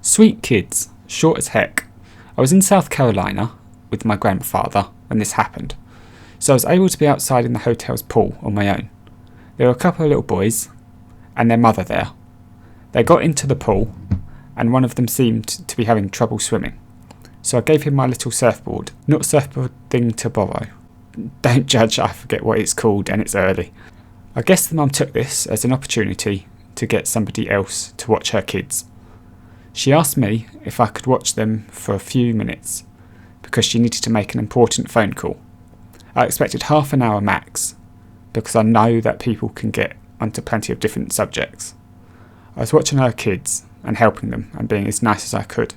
Sweet kids, short as heck. I was in South Carolina with my grandfather when this happened, so I was able to be outside in the hotel's pool on my own. There were a couple of little boys and their mother there. They got into the pool and one of them seemed to be having trouble swimming, so I gave him my little surfboard. Not surfboard thing to borrow. Don't judge, I forget what it's called and it's early. I guess the mum took this as an opportunity to get somebody else to watch her kids. She asked me if I could watch them for a few minutes because she needed to make an important phone call. I expected half an hour max because I know that people can get onto plenty of different subjects. I was watching her kids and helping them and being as nice as I could.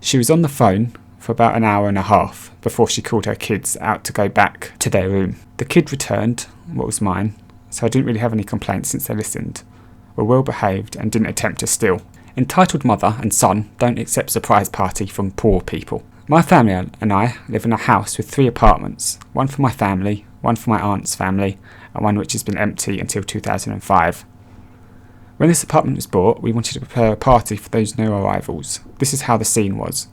She was on the phone for about an hour and a half before she called her kids out to go back to their room. The kid returned what was mine, so I didn't really have any complaints since they listened, were well behaved and didn't attempt to steal. Entitled mother and son don't accept surprise party from poor people. My family and I live in a house with 3 apartments, one for my family, one for my aunt's family, and one which has been empty until 2005. When this apartment was bought, we wanted to prepare a party for those new arrivals. This is how the scene was.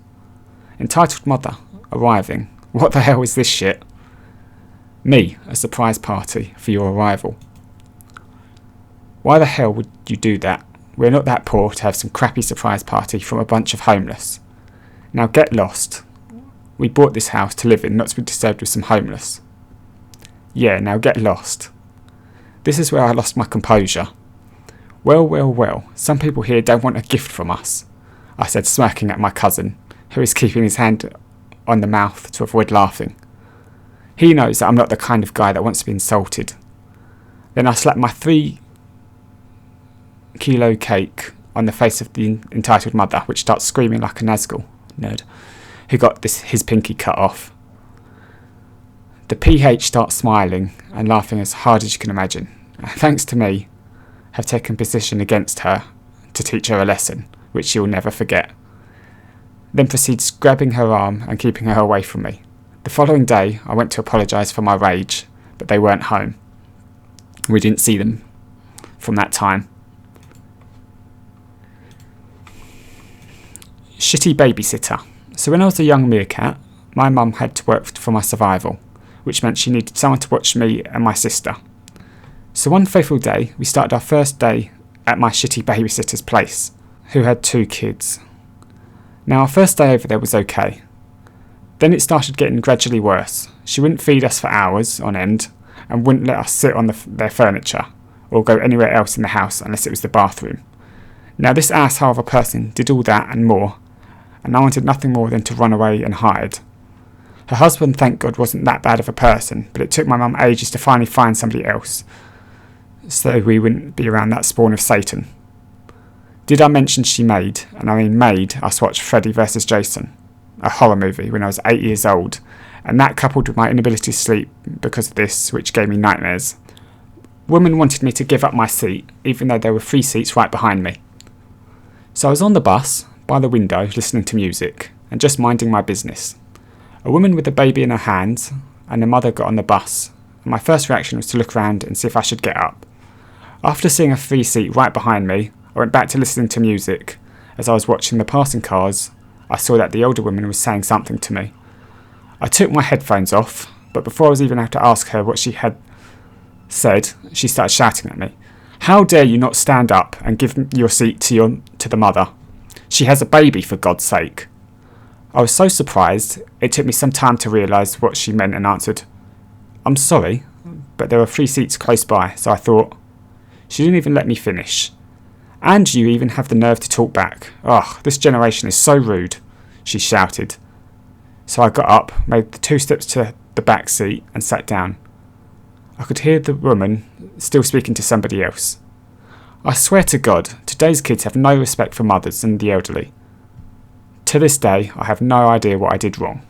Entitled mother arriving. What the hell is this shit? Me, a surprise party for your arrival. Why the hell would you do that? We're not that poor to have some crappy surprise party from a bunch of homeless. Now get lost. We bought this house to live in, not to be disturbed with some homeless. Yeah, now get lost. This is where I lost my composure. Well, some people here don't want a gift from us, I said, smirking at my cousin, who is keeping his hand on the mouth to avoid laughing. He knows that I'm not the kind of guy that wants to be insulted. Then I slapped my 3-kilo cake on the face of the entitled mother, which starts screaming like a Nazgul nerd who got his pinky cut off. The PH starts smiling and laughing as hard as you can imagine, and thanks to me, have taken position against her to teach her a lesson, which she will never forget. Then proceeds grabbing her arm and keeping her away from me. The following day, I went to apologise for my rage, but they weren't home. We didn't see them from that time. Shitty babysitter. So when I was a young meerkat, my mum had to work for my survival, which meant she needed someone to watch me and my sister. So one fateful day, we started our first day at my shitty babysitter's place, who had 2 kids. Now our first day over there was okay. Then it started getting gradually worse. She wouldn't feed us for hours on end, and wouldn't let us sit on their furniture, or go anywhere else in the house unless it was the bathroom. Now this asshole of a person did all that and more, and I wanted nothing more than to run away and hide. Her husband, thank God, wasn't that bad of a person, but it took my mum ages to finally find somebody else, so we wouldn't be around that spawn of Satan. Did I mention she made, and I mean made, us watch Freddy vs Jason, a horror movie, when I was 8 years old, and that coupled with my inability to sleep because of this, which gave me nightmares. Woman wanted me to give up my seat, even though there were 3 seats right behind me. So I was on the bus, by the window, listening to music, and just minding my business. A woman with a baby in her hands, and a mother got on the bus, and my first reaction was to look around and see if I should get up. After seeing a 3 seat right behind me, I went back to listening to music. As I was watching the passing cars, I saw that the older woman was saying something to me. I took my headphones off, but before I was even able to ask her what she had said, she started shouting at me. How dare you not stand up and give your seat to the mother? She has a baby, for God's sake. I was so surprised, it took me some time to realise what she meant and answered, I'm sorry, but there were 3 seats close by, so I thought. She didn't even let me finish. And you even have the nerve to talk back. Ugh, this generation is so rude, she shouted. So I got up, made the 2 steps to the back seat and sat down. I could hear the woman still speaking to somebody else. I swear to God, today's kids have no respect for mothers and the elderly. To this day, I have no idea what I did wrong.